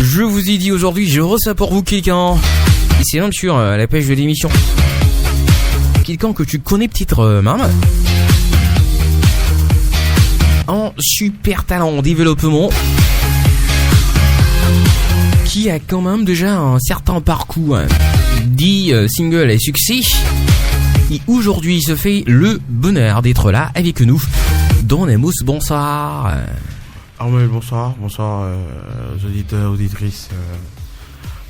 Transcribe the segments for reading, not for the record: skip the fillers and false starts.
Je vous ai dit aujourd'hui, je reçois pour vous quelqu'un. Et c'est même sur la page de l'émission. Quelqu'un que tu connais, petite maman. Un super talent en développement. Qui a quand même déjà un certain parcours. 10 singles et succès. Et aujourd'hui, il se fait le bonheur d'être là avec nous. Don Amos, bonsoir. Armel, bonsoir aux auditeurs, auditrices.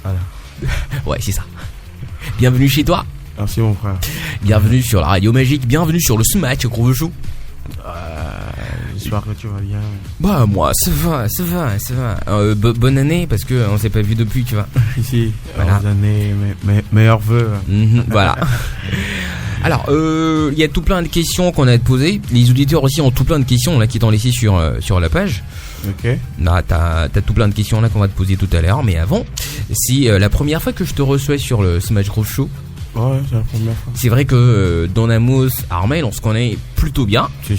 Voilà. Ouais, c'est ça. Bienvenue chez toi. Merci mon frère. Bienvenue sur la radio magique. Bienvenue sur le Smash Groove Show. J'espère que tu vas bien. Bah moi, ça va. Bonne année parce que on s'est pas vu depuis, tu vois. Ici, voilà. Bonnes années, meilleurs vœux. Voilà. Alors, il y a tout plein de questions qu'on a à te poser. Les auditeurs aussi ont tout plein de questions là qui t'ont laissé sur la page. Ok. Là, t'as tout plein de questions là qu'on va te poser tout à l'heure. Mais avant, c'est la première fois que je te reçois sur le Smash Groove Show. Ouais, c'est la première fois. C'est vrai que Don Amos, Armel, on se connaît plutôt bien. Si.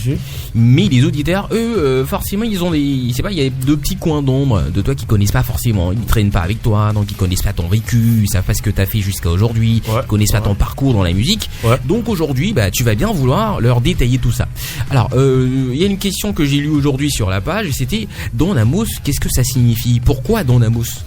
Mais les auditeurs, eux, forcément, ils ont des, je sais pas, il y a deux petits coins d'ombre de toi qu'ils connaissent pas forcément. Ils traînent pas avec toi, donc ils connaissent pas ton vécu, ils savent pas ce que t'as fait jusqu'à aujourd'hui, ils connaissent pas ton parcours dans la musique. Ouais. Donc aujourd'hui, bah, tu vas bien vouloir leur détailler tout ça. Alors, il y a une question que j'ai lue aujourd'hui sur la page, c'était Don Amos, qu'est-ça que ça signifie? Pourquoi Don Amos?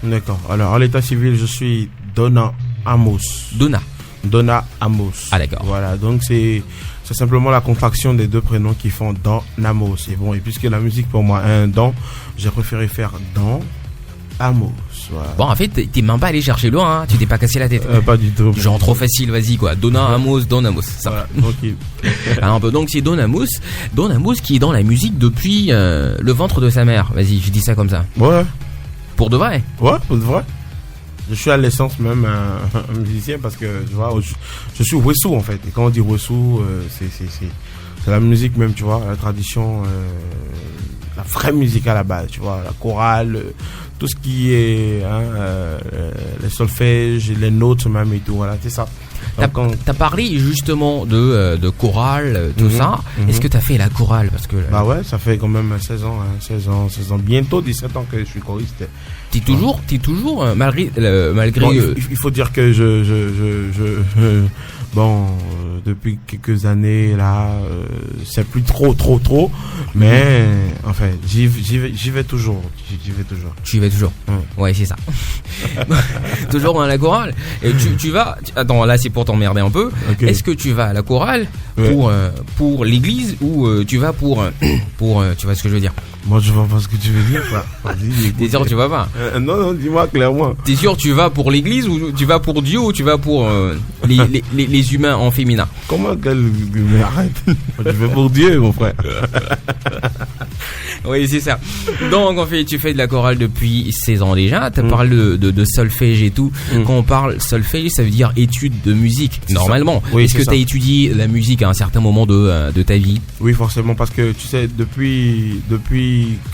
D'accord. Alors, à l'état civil, je suis Donna Amos. Donna Amos. Ah d'accord. Voilà, donc c'est simplement la contraction des deux prénoms qui font Don Amos. Et bon, et puisque la musique pour moi a un don, j'ai préféré faire Don Amos. Voilà. Bon, en fait, t'es même pas allé chercher loin, hein. Tu t'es pas cassé la tête. Pas du tout. Genre trop facile, vas-y quoi. Donna Amos, Don Amos. Ça. Voilà, tranquille. Alors, donc c'est Don Amos qui est dans la musique depuis le ventre de sa mère. Vas-y, je dis ça comme ça. Ouais. Pour de vrai. Ouais, pour de vrai. Je suis à l'essence même un musicien parce que tu vois, je suis Wessou en fait. Et quand on dit Wessou, c'est la musique même, tu vois, la tradition, la vraie musique à la base, tu vois, la chorale, tout ce qui est les solfèges, les notes même et tout, voilà, c'est ça. T'as parlé justement de chorale, tout ça. Est-ce que t'as fait la chorale parce que bah ouais, ça fait quand même 16 ans, bientôt 17 ans que je suis choriste. T'es toujours malgré bon, il faut dire que depuis quelques années là, c'est plus trop, mais enfin, j'y vais toujours. Tu y vas toujours. Ouais, c'est ça. Toujours dans la chorale. Et tu vas. Attends, là c'est pour t'emmerder un peu. Okay. Est-ce que tu vas à la chorale pour l'église ou tu vas pour tu vois ce que je veux dire? Moi, je vois pas ce que tu veux dire. Vas-y. T'es sûr que tu vas pas? Non, dis-moi clairement. T'es sûr que tu vas pour l'église ou tu vas pour Dieu ou tu vas pour les humains en féminin? Comment mais arrête. Je vais pour Dieu, mon frère. Oui, c'est ça. Donc, en fait, tu fais de la chorale depuis 16 ans déjà. Tu parles de solfège et tout. Quand on parle solfège, ça veut dire étude de musique, normalement. Oui, est-ce que tu as étudié la musique à un certain moment de ta vie? Oui, forcément, parce que tu sais, depuis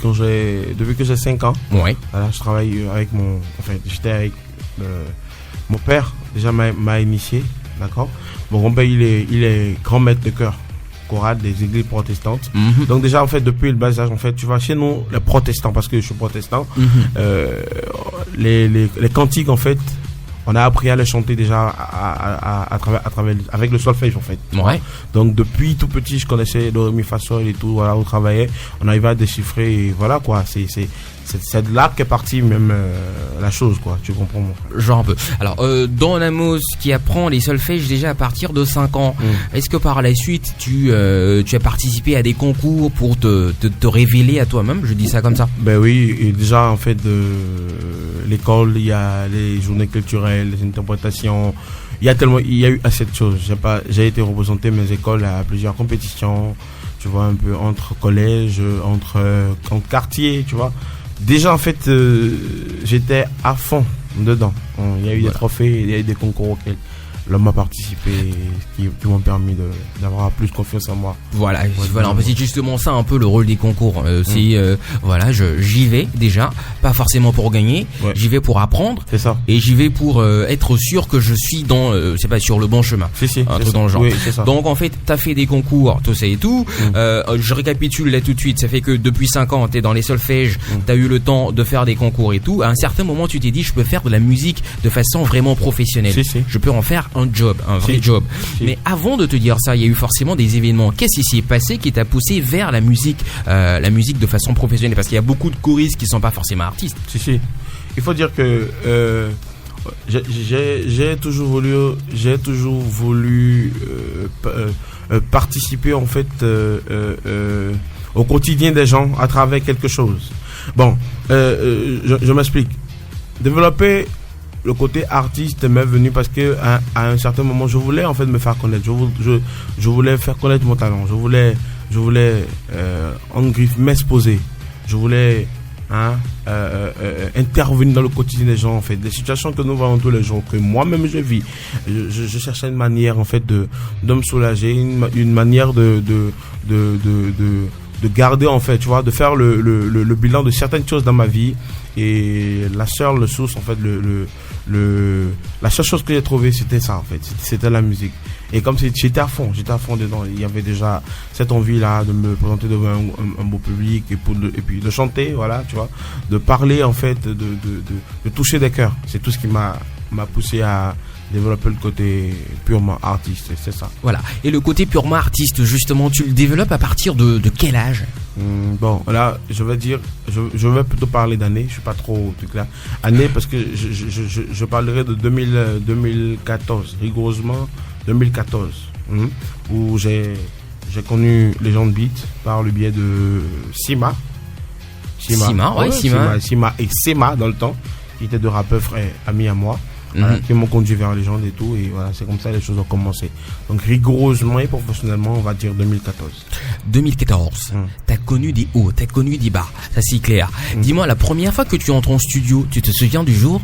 que j'ai 5 ans, ouais. Voilà, je travaille avec j'étais avec mon père, déjà m'a initié, d'accord. Mon grand-père, il est grand maître de chœur chorale des églises protestantes. Donc déjà en fait depuis le bas âge, en fait tu vois chez nous les protestants, parce que je suis protestant, les cantiques en fait on a appris à les chanter déjà à travers avec le solfège en fait. Ouais. Donc depuis tout petit je connaissais do ré mi fa sol et tout, voilà, on travaillait, on arrivait à déchiffrer et voilà quoi, c'est de là qu'est partie même la chose quoi, tu comprends moi. Genre un peu. Alors Don Amos qui apprend les solfèges déjà à partir de 5 ans. Est-ce que par la suite tu as participé à des concours pour te révéler à toi-même, je dis ça comme ça? Ben oui, et déjà en fait l'école, il y a les journées culturelles, les interprétations, il y a eu assez de choses. J'ai été représenté mes écoles à plusieurs compétitions, tu vois, un peu entre collèges, entre quartiers, tu vois. Déjà en fait j'étais à fond dedans. Il y a eu des trophées, il y a eu des concours auxquels l'homme m'a participé, qui m'ont permis d'avoir plus confiance en moi. Voilà, c'est justement ça un peu le rôle des concours. J'y vais déjà, pas forcément pour gagner, j'y vais pour apprendre. C'est ça. Et j'y vais pour être sûr que je suis sur le bon chemin. Un truc dans le genre. Oui, c'est ça. Donc en fait, t'as fait des concours, tout ça et tout. Je récapitule là tout de suite. Ça fait que depuis 5 ans, t'es dans les solfèges, t'as eu le temps de faire des concours et tout. À un certain moment, tu t'es dit, je peux faire de la musique de façon vraiment professionnelle. Je peux en faire un job, un vrai job. Mais avant de te dire ça, il y a eu forcément des événements. Qu'est-ce qui s'est passé qui t'a poussé vers la musique de façon professionnelle? Parce qu'il y a beaucoup de choristes qui sont pas forcément artistes. Il faut dire que j'ai toujours voulu participer en fait au quotidien des gens à travers quelque chose. Bon, je m'explique. Développer le côté artiste m'est venu parce que à un certain moment je voulais en fait me faire connaître. Je voulais faire connaître mon talent. Je voulais en griffe m'exposer. Je voulais intervenir dans le quotidien des gens en fait, des situations que nous voyons tous les jours, que moi-même je vis. Je cherchais une manière en fait de me soulager, une manière de garder en fait, tu vois, de faire le bilan de certaines choses dans ma vie. Et la seule source en fait, la seule chose que j'ai trouvée, c'était ça en fait, c'était la musique. Et comme j'étais à fond dedans, il y avait déjà cette envie là de me présenter devant un beau public et puis de chanter, voilà, tu vois, de parler en fait, de toucher des cœurs. C'est tout ce qui m'a poussé à développer le côté purement artiste, c'est ça. Voilà. Et le côté purement artiste, justement, tu le développes à partir de quel âge? Bon, là, je vais plutôt parler d'année. Je suis pas trop clair. Année, parce que je parlerai de 2014, rigoureusement 2014, où j'ai connu les gens de beat par le biais de Sima et Sema dans le temps, qui étaient deux rappeurs frères amis à moi. Voilà, qui m'ont conduit vers les gens et tout, et voilà, c'est comme ça les choses ont commencé. Donc rigoureusement et professionnellement, on va dire 2014. 2014, t'as connu des hauts, t'as connu des bas, ça c'est clair. Dis-moi, la première fois que tu entres en studio, tu te souviens du jour?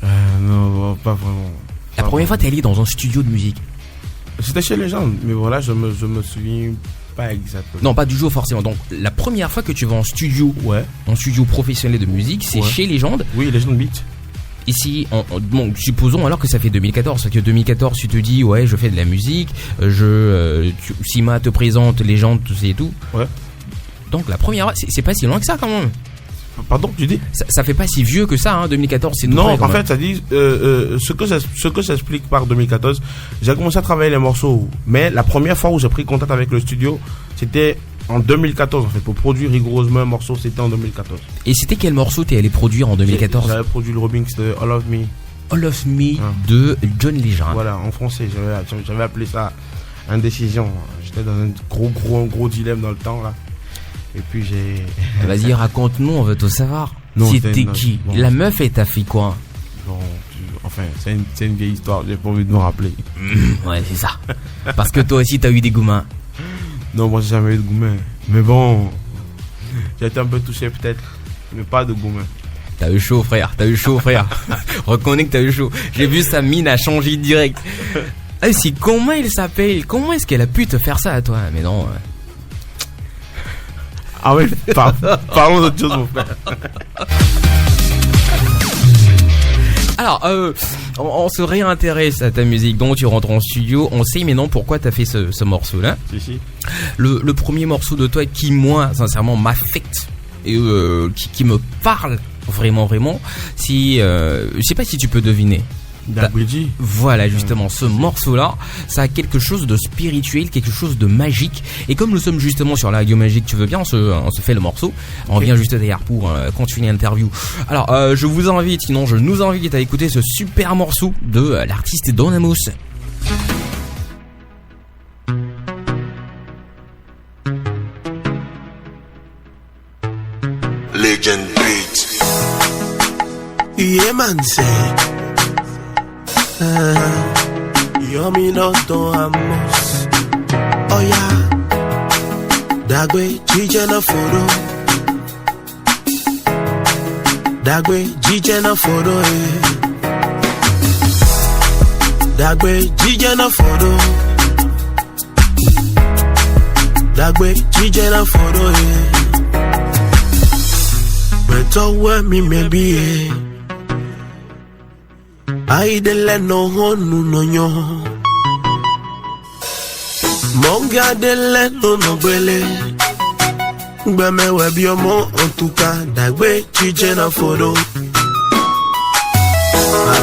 Non, pas vraiment. La première fois t'es allé dans un studio de musique? C'était chez Légende, mais voilà, je me souviens pas exactement. Non, pas du jour forcément. Donc la première fois que tu vas en studio, en studio professionnel de musique, c'est chez Légende. Oui, Légende Beat. Ici, bon, supposons alors que ça fait 2014, parce que 2014, tu te dis, je fais de la musique, Sima te présente, Légende, tout ça et tout. Ouais. Donc la première fois, c'est pas si loin que ça quand même. Pardon, tu dis? Ça fait pas si vieux que ça, 2014, c'est tout. Non, en fait, ça dit, ce que j'explique par 2014, j'ai commencé à travailler les morceaux, mais la première fois où j'ai pris contact avec le studio, c'était en 2014 en fait, pour produire rigoureusement un morceau, c'était en 2014. Et c'était quel morceau t'es allé produire en 2014? J'avais produit le remix de All of Me. All of Me de John Legend. Voilà, en français, j'avais appelé ça Indécision. J'étais dans un gros dilemme dans le temps là. Et puis j'ai... Vas-y, raconte-nous, on veut tout savoir. C'était qui? Bon, la meuf et ta fille quoi? Bon, enfin, c'est une vieille histoire, j'ai pas envie de me rappeler. Ouais, c'est ça. Parce que toi aussi t'as eu des goumins. Non, moi j'ai jamais eu de gourmet. Mais bon, j'ai été un peu touché peut-être, mais pas de gourmet. T'as eu chaud frère, Reconnais que t'as eu chaud. J'ai vu sa mine a changé direct. Comment elle s'appelle? Comment est-ce qu'elle a pu te faire ça à toi? Mais non. Ah ouais, parlons d'autre chose mon frère. Alors, on se réintéresse à ta musique, donc tu rentres en studio, on sait maintenant pourquoi t'as fait ce morceau-là. Si. Le premier morceau de toi qui, moi, sincèrement, m'affecte et qui me parle vraiment, je sais pas si tu peux deviner. Dagweji. Voilà, justement, ce morceau-là, ça a quelque chose de spirituel, quelque chose de magique. Et comme nous sommes justement sur la radio magique, tu veux bien, on se fait le morceau. On revient juste derrière pour continuer l'interview. Alors, je nous invite à écouter ce super morceau de l'artiste Don Amos. Legend Beat. Yeah, man, say. Yomi no Don Amos. Oh yeah. Dagwe jije na foro. Dagbe jije na photo. Dagbe jije na photo. Beto we mi maybe. I de le no honu no nyo. Monga de le no bele. Gbeme we bi omo en tout cas. Dagbe jije na photo.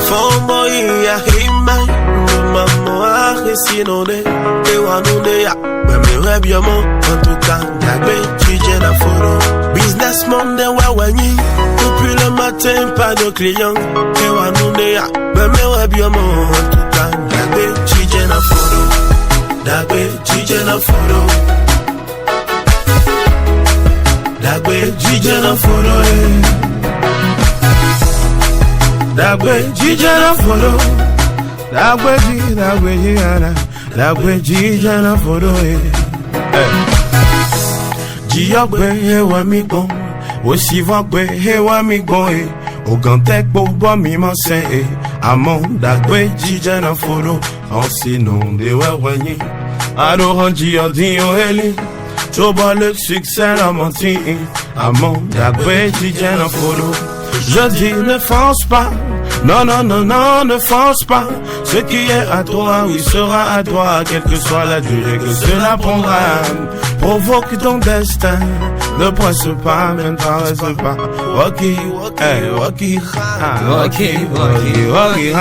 Phone boy ya hima mama a resinode e wanunde ya me web yo mo en tout cas Dagbe jije na photo businessman de wa wani depuis le matin pas de clients e wanunde ya me web yo mo en tout cas Dagbe jije na photo Dagbe jije na photo Dagbe jije na photo Dagbe jije na photo Dagbe jije na photo Jiyogbe hewa mi gbon Osivogbe hewa mi gbon Ogantek bobo mi mo se Amon Dagbe jije na photo Ansinon de wewenyi Adoranji odin o heli Toba le succès la menti Amon Dagbe jije na photo Je dis ne force pas, non, non, non, non, ne force pas. Ce qui est à toi, oui, sera à toi, quelle que soit la durée que cela prendra. Provoque ton destin, ne presse pas, mais ne paraisse pas. Rocky, hey, Rocky, Rocky, Rocky, Rocky,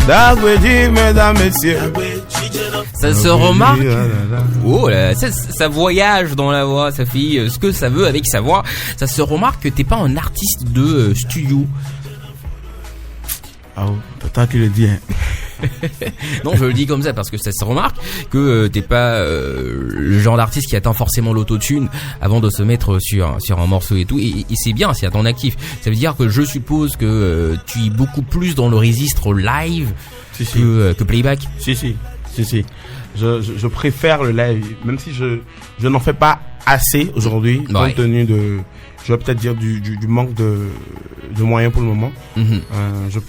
Dagbe, mesdames, messieurs. Ça se remarque. Oh là, ça voyage dans la voix, ça fait ce que ça veut avec sa voix. Ça se remarque que t'es pas un artiste de studio. Ah oh, toi qui le dis. Hein. Non, je le dis comme ça parce que ça se remarque que t'es pas le genre d'artiste qui attend forcément l'autotune avant de se mettre sur un morceau et tout. Et c'est bien, c'est à ton actif. Ça veut dire que je suppose que tu es beaucoup plus dans le registre live que playback. Si. Je préfère le live, même si je n'en fais pas assez aujourd'hui, compte tenu de, je vais peut-être dire du manque de moyens pour le moment.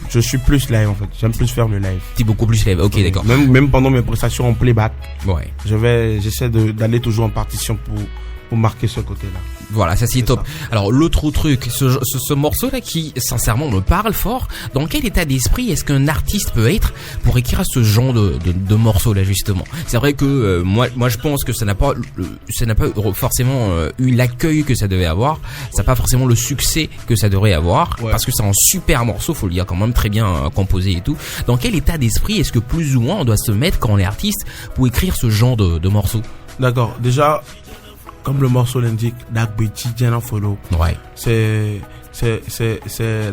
Je suis plus live en fait, j'aime plus faire le live. T'es beaucoup plus live, ok, d'accord. Même pendant mes prestations en playback, ouais. J'essaie d'aller toujours en partition pour marquer ce côté-là. Voilà, ça c'est top. Ça. Alors l'autre truc, ce morceau-là qui sincèrement me parle fort, dans quel état d'esprit est-ce qu'un artiste peut être pour écrire ce genre de morceau-là justement? C'est vrai que moi je pense que ça n'a pas forcément eu l'accueil que ça devait avoir, ça n'a pas forcément le succès que ça devrait avoir, parce que c'est un super morceau, faut le dire, quand même très bien composé et tout. Dans quel état d'esprit est-ce que plus ou moins on doit se mettre quand on est artiste pour écrire ce genre de morceau? D'accord, déjà comme le morceau l'indique, Dagbe jije na photo. Ouais. C'est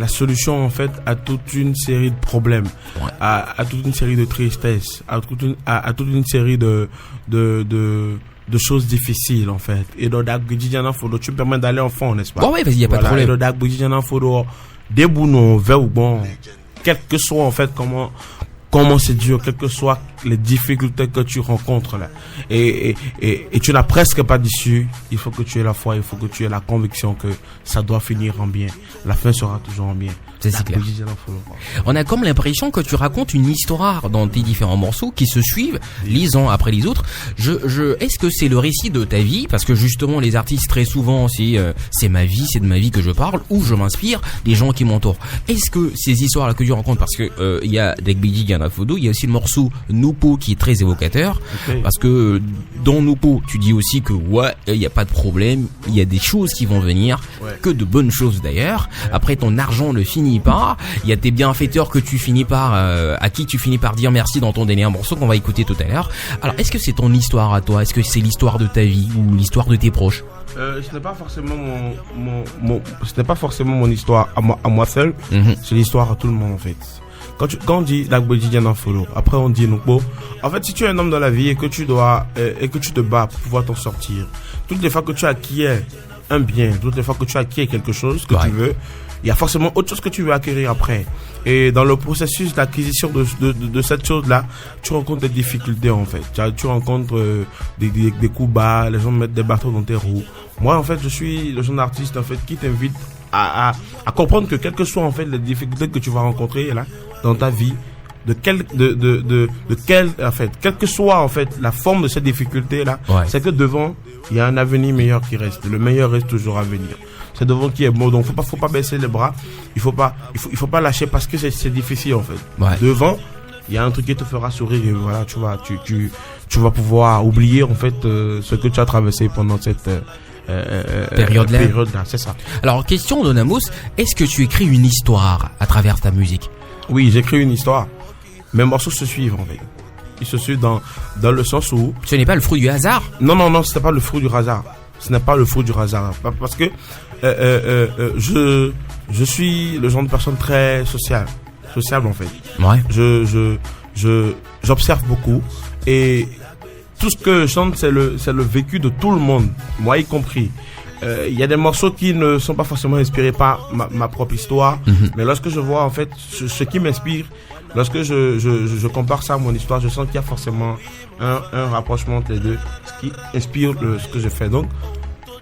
la solution en fait à toute une série de problèmes, à toute une série de tristesse, à toute une série de choses difficiles en fait. Et dans Dagbe jije na photo, tu me permets d'aller en fond, n'est-ce pas? Ouais, vas-y, y a pas de problème. Et dans Dagbe jije na photo, debout non, vers ou bon, quel que soit en fait comment c'est dur, quelles que soient les difficultés que tu rencontres là, et tu n'as presque pas d'issue. Il faut que tu aies la foi, il faut que tu aies la conviction que ça doit finir en bien. La fin sera toujours en bien. C'est clair. On a comme l'impression que tu racontes une histoire dans tes différents morceaux qui se suivent les uns après les autres. Est-ce que c'est le récit de ta vie? Parce que justement, les artistes très souvent, c'est ma vie, c'est de ma vie que je parle, ou je m'inspire des gens qui m'entourent. Est-ce que ces histoires-là que tu racontes, parce que il y a Dagbe jije na photo, il y a aussi le morceau Nupo qui est très évocateur, parce que dans Nupo, tu dis aussi que il y a pas de problème, il y a des choses qui vont venir, que de bonnes choses d'ailleurs. Après, ton argent ne finit pas. Il y a tes bienfaiteurs que tu finis par à qui tu finis par dire merci dans ton dernier morceau qu'on va écouter tout à l'heure. Alors, est-ce que c'est ton histoire à toi? Est-ce que c'est l'histoire de ta vie ou l'histoire de tes proches? Ce n'est pas forcément ce n'est pas forcément mon histoire à moi seul. C'est l'histoire à tout le monde en fait. Quand on dit Dagbe jije na photo, après on dit Nupo. En fait, si tu es un homme dans la vie et que tu te bats pour pouvoir t'en sortir, toutes les fois que tu acquiers un bien, toutes les fois que tu acquiers quelque chose que tu veux, il y a forcément autre chose que tu veux acquérir après. Et dans le processus d'acquisition de cette chose-là, tu rencontres des difficultés en fait. Tu rencontres des coups bas, les gens mettent des bâtons dans tes roues. Moi en fait, je suis le genre d'artiste en fait qui t'invite à comprendre que quelles que soient en fait les difficultés que tu vas rencontrer là dans ta vie, quelle que soit en fait la forme de cette difficulté là, c'est que devant il y a un avenir meilleur qui reste. Le meilleur reste toujours à venir. C'est devant qui est bon, donc faut pas baisser les bras. Il faut pas lâcher parce que c'est difficile en fait. Devant il y a un truc qui te fera sourire et voilà, tu vas pouvoir oublier en fait ce que tu as traversé pendant cette période-là, c'est ça. Alors, question Donamos, est-ce que tu écris une histoire à travers ta musique? Oui, j'écris une histoire. Mes morceaux se suivent en fait. Ils se suivent dans le sens où... Ce n'est pas le fruit du hasard? Non, ce n'est pas le fruit du hasard. Ce n'est pas le fruit du hasard. Parce que je suis le genre de personne très sociable en fait. Ouais. J'observe beaucoup et tout ce que je chante, c'est le vécu de tout le monde, moi y compris. Il y a des morceaux qui ne sont pas forcément inspirés par ma propre histoire, mais lorsque je vois en fait ce qui m'inspire, lorsque je compare ça à mon histoire, je sens qu'il y a forcément un rapprochement entre les deux, ce qui inspire ce que je fais. Donc,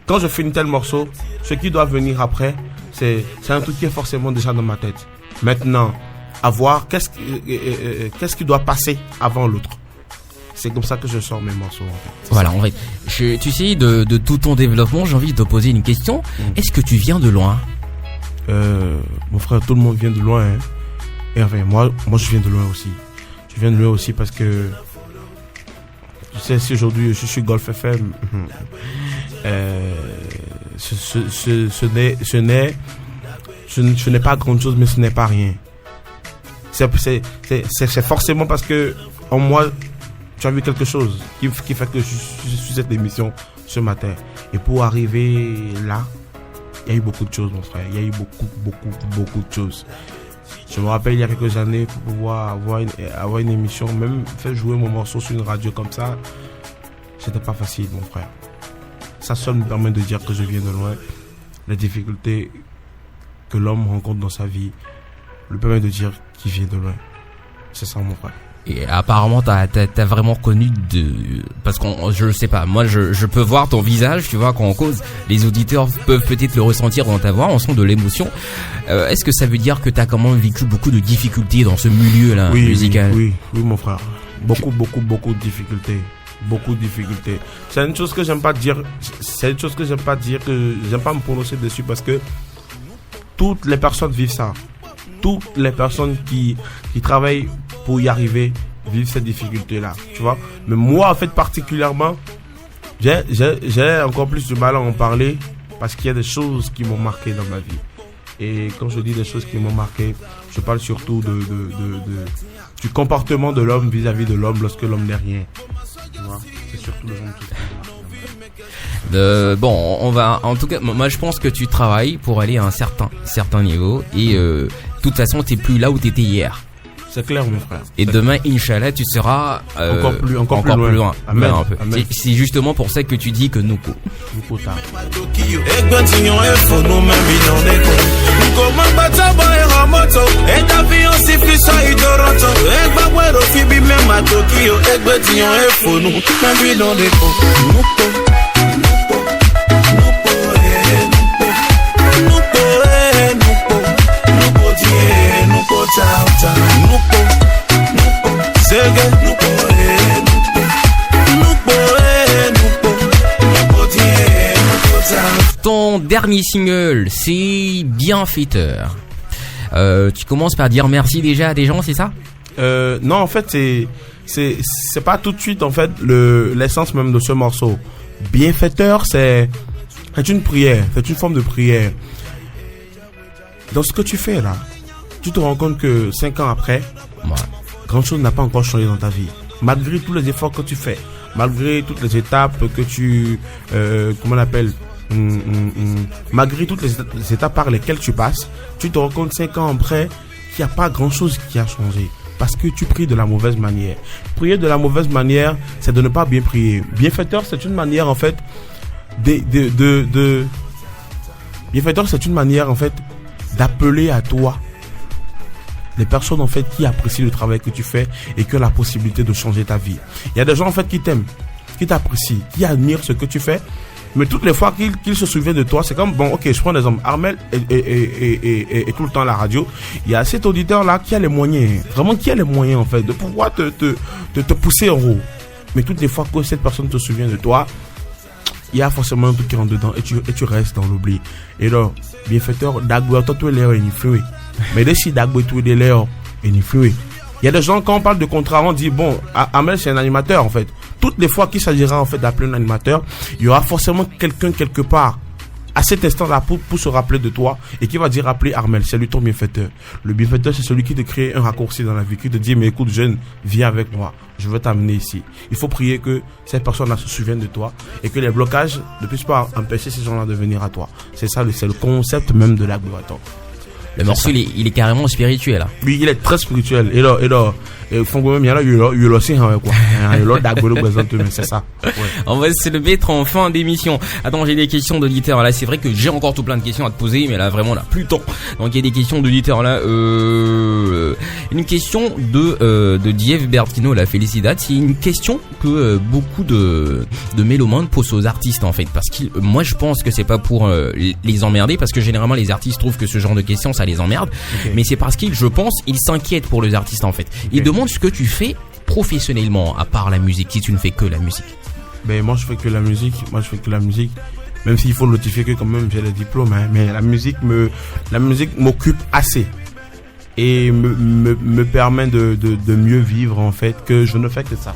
quand je finis tel morceau, ce qui doit venir après, c'est un truc qui est forcément déjà dans ma tête. Maintenant, à voir qu'est-ce qui doit passer avant l'autre. C'est comme ça que je sors mes morceaux en fait. Voilà, en fait. Tu sais, de tout ton développement, j'ai envie de te poser une question. Est-ce que tu viens de loin? Mon frère, tout le monde vient de loin. Hein. Et enfin, moi je viens de loin aussi. Je viens de loin aussi parce que tu sais, si aujourd'hui je suis Golf FM, ce n'est pas grand chose, mais ce n'est pas rien. C'est forcément parce que en moi tu as vu quelque chose qui fait que je suis cette émission ce matin. Et pour arriver là, il y a eu beaucoup de choses, mon frère. Il y a eu beaucoup de choses. Je me rappelle il y a quelques années, pour pouvoir avoir une émission, même faire jouer mon morceau sur une radio comme ça, c'était pas facile, mon frère. Ça seul me permet de dire que je viens de loin. Les difficultés que l'homme rencontre dans sa vie lui permet de dire qu'il vient de loin. C'est ça, mon frère. Et apparemment, t'as vraiment connu parce qu'on, je sais pas, moi je peux voir ton visage, tu vois, quand on cause, les auditeurs peuvent peut-être le ressentir dans ta voix, on sent de l'émotion. Est-ce que ça veut dire que t'as quand même vécu beaucoup de difficultés dans ce milieu-là, musical? Oui, mon frère. Beaucoup de difficultés. Beaucoup de difficultés. C'est une chose que j'aime pas dire, que j'aime pas me prononcer dessus parce que toutes les personnes vivent ça. Toutes les personnes qui travaillent pour y arriver vivent cette difficulté-là, tu vois. Mais moi, en fait, particulièrement, j'ai encore plus de mal à en parler parce qu'il y a des choses qui m'ont marqué dans ma vie. Et quand je dis des choses qui m'ont marqué, je parle surtout du comportement de l'homme vis-à-vis de l'homme lorsque l'homme n'est rien. Tu vois, c'est surtout le genre de truc. Bon, on va, en tout cas, moi je pense que tu travailles pour aller à un certain niveau et de toute façon t'es plus là où t'étais hier. C'est clair, mon frère. Et demain, Inch'Allah, tu seras encore plus loin. Amen. Un peu. C'est justement pour ça que tu dis que nous tard. Ton dernier single, c'est Bienfaiteur. Tu commences par dire merci déjà à des gens, c'est ça? Non, en fait, c'est pas tout de suite en fait l'essence même de ce morceau. Bienfaiteur, c'est une prière, c'est une forme de prière. Dans ce que tu fais là, tu te rends compte que 5 ans après, grand chose n'a pas encore changé dans ta vie. Malgré tous les efforts que tu fais, malgré toutes les étapes que tu, comment on appelle, malgré toutes les étapes par lesquelles tu passes, tu te rends compte 5 ans après qu'il n'y a pas grand chose qui a changé. Parce que tu pries de la mauvaise manière. Prier de la mauvaise manière, c'est de ne pas bien prier. Bienfaiteur, c'est une manière en fait Bienfaiteur, c'est une manière en fait d'appeler à toi les personnes en fait qui apprécient le travail que tu fais et qui ont la possibilité de changer ta vie. Il y a des gens en fait qui t'aiment, qui t'apprécient, qui admirent ce que tu fais Mais toutes les fois qu'il se souvient de toi, c'est comme, bon, ok, je prends des exemples. Armel est tout le temps à la radio. Il y a cet auditeur-là qui a les moyens, vraiment qui a les moyens, en fait, de pouvoir te pousser en haut. Mais toutes les fois que cette personne te souvient de toi, il y a forcément un truc qui rentre dedans et tu restes dans l'oubli. Et donc, bienfaiteur, Dagbo, toi, tu es l'air influé. Mais dès si Dagbo, tu es l'air influé. Il y a des gens, quand on parle de contrat, on dit, bon, Armel, c'est un animateur, en fait. Toutes les fois qu'il s'agira, en fait, d'appeler un animateur, il y aura forcément quelqu'un quelque part, à cet instant-là, pour se rappeler de toi, et qui va dire, appeler Armel, c'est lui ton bienfaiteur. Le bienfaiteur, c'est celui qui te crée un raccourci dans la vie, qui te dit, mais écoute, jeune, viens avec moi, je veux t'amener ici. Il faut prier que cette personne-là se souvienne de toi, et que les blocages ne puissent pas empêcher ces gens-là de venir à toi. C'est ça, c'est le concept même de la gloire. Le morceau, il est carrément spirituel. Hein. Oui, il est très spirituel. Et là, faut même bien là, il est aussi, quoi. C'est ça. Ouais. On va se le mettre en fin d'émission. Attends, j'ai des questions d'auditeurs là. C'est vrai que j'ai encore tout plein de questions à te poser, mais là, vraiment, on n'a plus le temps. Donc, il y a des questions d'auditeurs là. Une question de Diev Bertino, la Felicidad. C'est une question que beaucoup de mélomanes posent aux artistes, en fait. Parce que moi, je pense que c'est pas pour les emmerder, parce que généralement, les artistes trouvent que ce genre de questions, ça les emmerde. Okay. Mais c'est parce qu'ils, je pense, ils s'inquiètent pour les artistes, en fait. Okay. Ils demandent ce que tu fais professionnellement, à part la musique, si tu ne fais que la musique. Ben, moi, je fais que la musique. Même s'il faut notifier que quand même j'ai le diplôme, hein, mais la musique m'occupe assez. Et me permet de mieux vivre, en fait, que je ne fais que ça.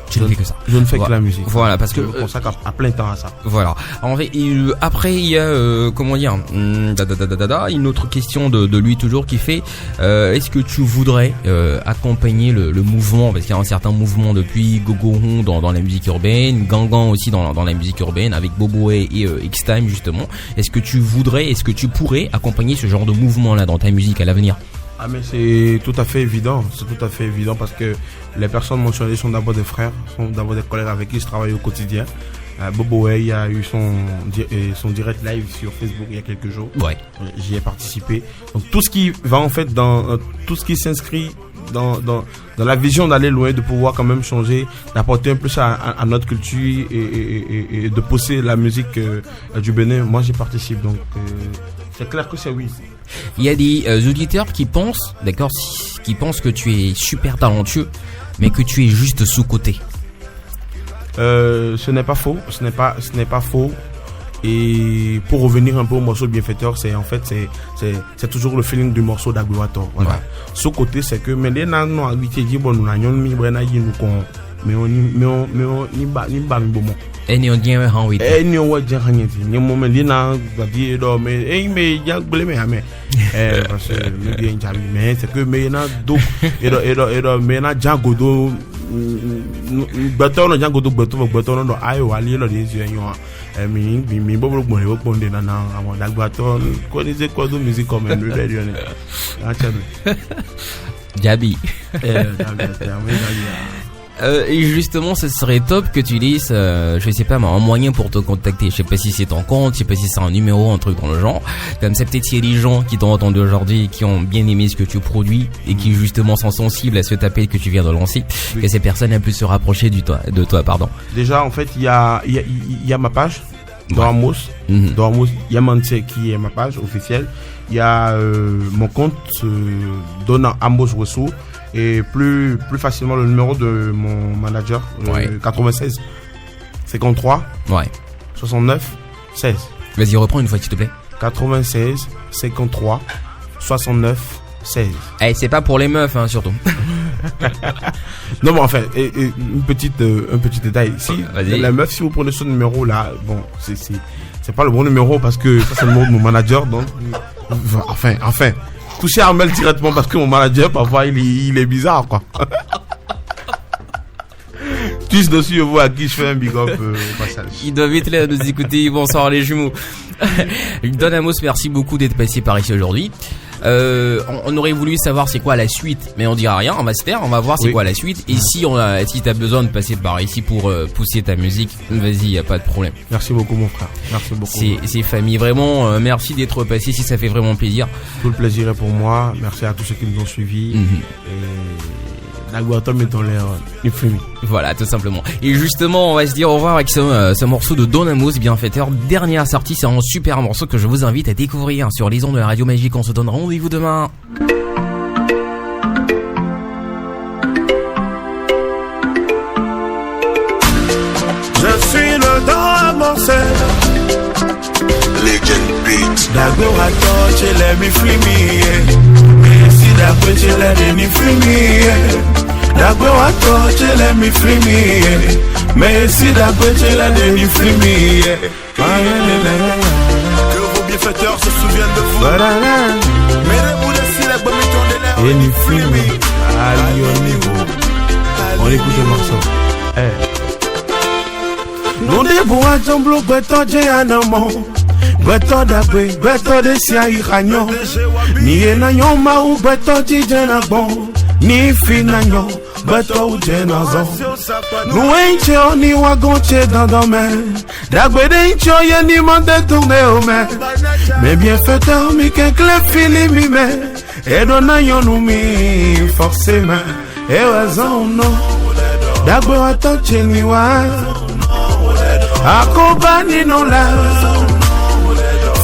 Tu ne fais que ça. Je ne fais que la musique. Voilà, parce que je me consacre à plein temps à ça. Voilà. En fait, après il y a comment dire, une autre question de lui toujours qui fait est-ce que tu voudrais accompagner le mouvement, parce qu'il y a un certain mouvement depuis Gogoron dans la musique urbaine, Gangan aussi dans la musique urbaine avec Boboé et X-Time justement. Est-ce que tu pourrais accompagner ce genre de mouvement là dans ta musique à l'avenir? Ah, mais c'est tout à fait évident. Parce que les personnes mentionnées sont d'abord des frères, sont d'abord des collègues avec qui je travaille au quotidien. Bobo il a eu son direct live sur Facebook il y a quelques jours. Ouais. J'y ai participé. Donc tout ce qui va en fait dans tout ce qui s'inscrit dans la vision d'aller loin, de pouvoir quand même changer, d'apporter un plus à notre culture et de pousser la musique du Bénin. Moi j'y participe, donc c'est clair que c'est oui. Il y a des auditeurs qui pensent, d'accord, qui pensent que tu es super talentueux, mais que tu es juste sous-coté. Ce n'est pas faux, ce n'est pas faux. Et pour revenir un peu au morceau de Bienfaiteur, c'est toujours le feeling du morceau d'Agloator. Voilà. Ouais. Sous-côté, c'est que mais les gens n'ont habité dit bon nous n'avons mis brena y nous con mais on ni ba bon. Et ni on dit en oui. Et ni on va dire rien ni moment li na va dire do mais mais ya blé mais parce que me bien jami mais c'est que mais na do et mais na jango do batono jango do batono do ayo ali lo des yo mi bobo mo le ko nde na amo Dagbaton ko ni c'est quoi de musique comme le radio ne Jabi. Et justement, ce serait top que tu dises, je sais pas, un moyen pour te contacter. Je sais pas si c'est ton compte, je sais pas si c'est un numéro, un truc dans le genre. Comme ça, peut-être s'il y a des gens qui t'ont entendu aujourd'hui et qui ont bien aimé ce que tu produis et qui justement sont sensibles à ce appel que tu viens de lancer, oui. Que ces personnes aient pu se rapprocher de toi, pardon. Déjà, en fait, il y a ma page. Dans Amos, il y a Manse qui est ma page officielle. Il y a mon compte Donna Amos Wessou et plus facilement le numéro de mon manager 96 53 69 16. Vas-y, reprends une fois s'il te plaît. 96 53 69 16. Eh, c'est pas pour les meufs hein, surtout. Non mais en fait, un petit détail. Si la meuf, si vous prenez ce numéro là, bon, c'est pas le bon numéro parce que ça c'est le numéro de mon manager, donc enfin, touchez Armel directement parce que mon manager parfois il est bizarre quoi. Tous dessus vous à qui je fais un big up au passage. Ils doivent être là à nous écouter. Bonsoir les jumeaux. Don Amos, merci beaucoup d'être passé par ici aujourd'hui. On aurait voulu savoir c'est quoi la suite, mais on dira rien, on va se taire, on va voir c'est quoi la suite. Et si t'as besoin de passer par ici pour pousser ta musique, vas-y, y a pas de problème. Merci beaucoup mon frère. Merci beaucoup. C'est famille, vraiment. Merci d'être passé, si ça fait vraiment plaisir. Tout le plaisir est pour moi. Merci à tous ceux qui nous ont suivis. Et Voilà, tout simplement. Et justement, on va se dire au revoir avec ce morceau de Don Amos, bienfaiteur. Dernière sortie, c'est un super morceau que je vous invite à découvrir sur les ondes de la Radio Magique. On se donne rendez-vous demain. Je suis le Don Amos. Legend Beat. Dago ato chele mi free me. Me si dago chele ni free me. Dago ato chele mi free me. Me si dago chele ni free me. Que vos bienfaiteurs se souviennent de vous. Mais les boules si la bonne méthode de l'air. Ni free me. Allez au niveau. On écoute le morceau. Nous débouons à Jamblo, Beto Jéanamo. Beto d'Abé, Beto de Sia Iranyo. Ni Enanyo Maou, Beto Djenabon. Ni Finanyo, Beto Djenazon. Nous ain't ni wagonche dans le domaine. D'Abé d'Incho, y'a ni monde tourné au main. Mais bien fait, mi qu'un clé fili mi mais. Et donnayon nous mi forcément. Et raison non. D'Abé attend chez ni wa. Akobani no la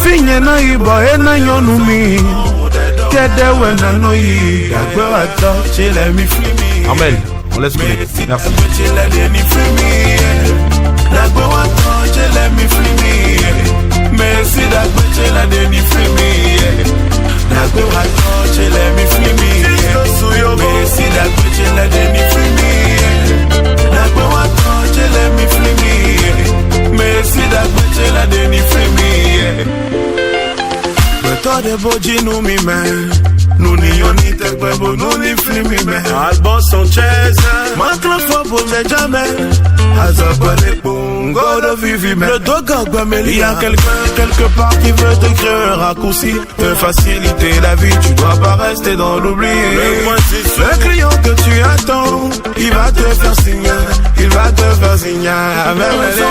Finye na ibo e na yonumi Kede we na no yi Dagbe wa to chile mi free me. Amen. On laisse couler. Merci. Chile mi free me. Dagbe wa to chile mi free me. Merci dagbe chile mi free me. Dagbe wa to chile mi free me. Merci dagbe chile mi free me. Dagbe wa to chile mi free me. Merci d'agbeche la deni frimi. Beto de boji nou mi men. Nou ni yoni tek bebo nou ni frimi men. Albon Sanchez. Mankla fobo ne jamais. Azabane bongo de vivi men. Le dogag bameli. Il y a quelqu'un quelque part qui veut te créer un raccourci. Te faciliter la vie, tu dois pas rester dans l'oubli. Le client que tu attends, il va te faire signer. Il va te faire signer. Avec les